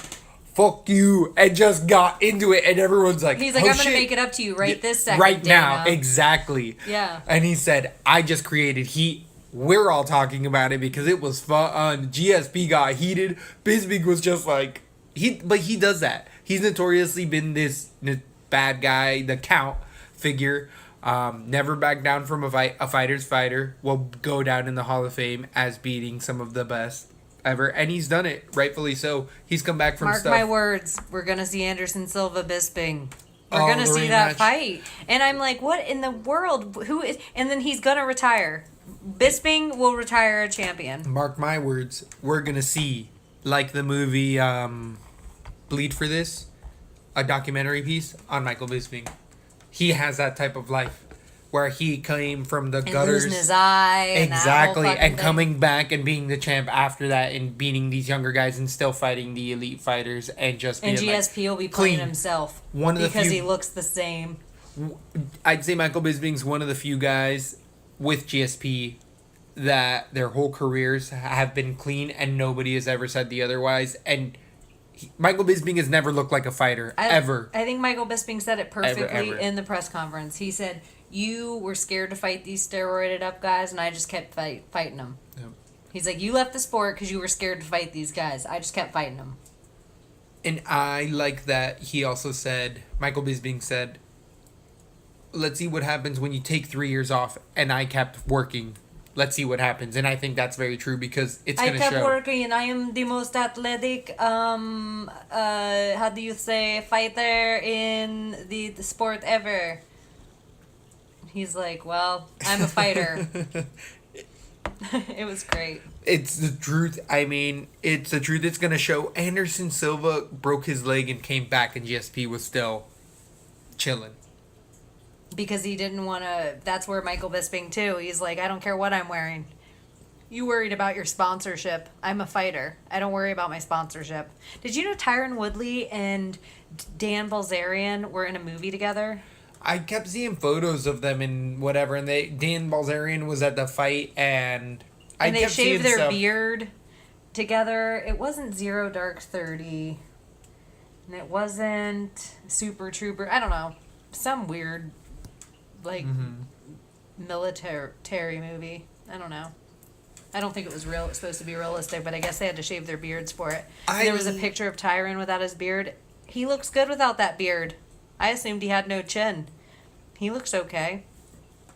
fuck you, and just got into it, and everyone's like, He's like, oh, I'm going to shit. make it up to you right this second, Right now, Dana. exactly. Yeah. And he said, I just created heat. We're all talking about it because it was fun. GSP got heated. Bisping was just like, but he does that. He's notoriously been this bad guy, the count figure. Never back down from a fight. A fighter's fighter will go down in the Hall of Fame as beating some of the best ever, and he's done it, rightfully so. He's come back from Mark stuff. my words, we're gonna see Anderson Silva Bisping. We're Oh, gonna the see that rematch. fight, and I'm like, what in the world? Who is? And then he's gonna retire. Bisping will retire a champion. Mark my words, we're gonna see, like the movie Bleed for This, a documentary piece on Michael Bisping. He has that type of life where he came from the And gutters. losing his eye. And Exactly, that whole and fucking coming back and being the champ after that and beating these younger guys and still fighting the elite fighters and just being thing. And GSP will be playing clean. himself One of the because few- he looks the same. I'd say Michael Bisping's one of the few guys with GSP that their whole careers have been clean and nobody has ever said the otherwise. And Michael Bisping has never looked like a fighter, ever. I think Michael Bisping said it perfectly Ever. in the press conference. He said, you were scared to fight these steroided up guys, and I just kept fighting them. Yep. He's like, you left the sport because you were scared to fight these guys. I just kept fighting them. And I like that he also said, Michael Bisping said, let's see what happens when you take 3 years off. And I kept working. Let's see what happens. And I think that's very true because it's going to show. I kept working, and I am the most athletic, how do you say, fighter in the sport ever. He's like, well, I'm a fighter. It was great. It's the truth. I mean, it's the truth. It's going to show. Anderson Silva broke his leg and came back, and GSP was still chilling. Because he didn't want to... That's where Michael Bisping, too. He's like, I don't care what I'm wearing. You worried about your sponsorship. I'm a fighter. I don't worry about my sponsorship. Did you know Tyron Woodley and Dan Bilzerian were in a movie together? I kept seeing photos of them and whatever, and Dan Bilzerian was at the fight, and And they kept seeing shaved their stuff. beard together. It wasn't Zero Dark 30. And it wasn't Super Trooper. I don't know. Some weird, like, military movie. I don't know. I don't think it was real. It was supposed to be realistic, but I guess they had to shave their beards for it. And there was a picture of Tyron without his beard. He looks good without that beard. I assumed he had no chin. He looks okay.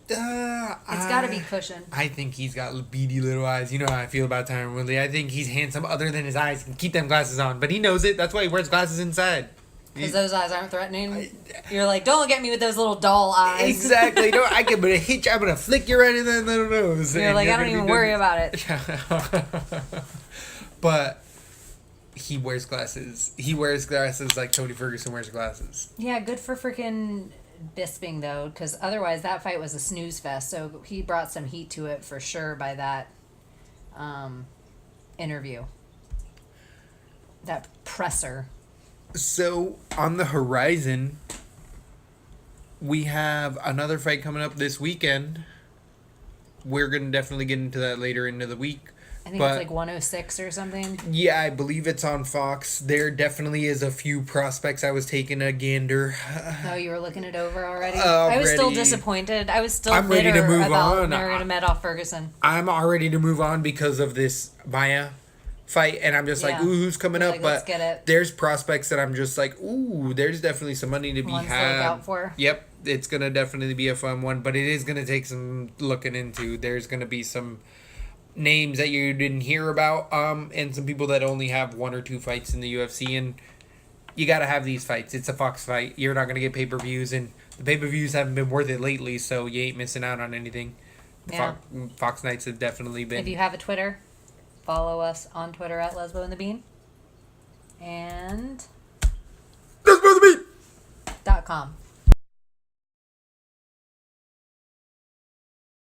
It's got to be cushion. I think he's got beady little eyes. You know how I feel about Tyron Woodley. I think he's handsome other than his eyes. He can keep them glasses on, but he knows it. That's why he wears glasses inside. Because those eyes aren't threatening. You're like, don't look at me with those little doll eyes. Exactly. No, I'm gonna hit you. I'm gonna flick you right in the little nose. You're and like, I don't gonna be even good. worry about it. But he wears glasses. He wears glasses like Tony Ferguson wears glasses. Yeah, good for freaking Bisping, though, because otherwise that fight was a snooze fest. So he brought some heat to it for sure by that interview. That presser. So, on the horizon, we have another fight coming up this weekend. We're going to definitely get into that later into the week. I think it's like 106 or something. Yeah, I believe it's on Fox. There definitely is a few prospects I was taking a gander. Oh, you were looking it over already? I was still Already. disappointed. I was still I'm ready bitter to move about on. Nurmagomedov Ferguson. I'm all ready to move on because of this Maya fight, and I'm just like, Yeah. ooh, who's coming You're up? like, But let's get it. there's prospects that I'm just like, ooh, there's definitely some money to be Ones to had. look out for. Yep, it's gonna definitely be a fun one, but it is gonna take some looking into. There's gonna be some names that you didn't hear about, and some people that only have 1 or 2 fights in the UFC, and you gotta have these fights. It's a Fox fight. You're not gonna get pay-per-views, and the pay-per-views haven't been worth it lately, so you ain't missing out on anything. Yeah. Fox nights have definitely been. If you have a Twitter, follow us on Twitter at Lesbo and the Bean. And That's supposed to be. .com.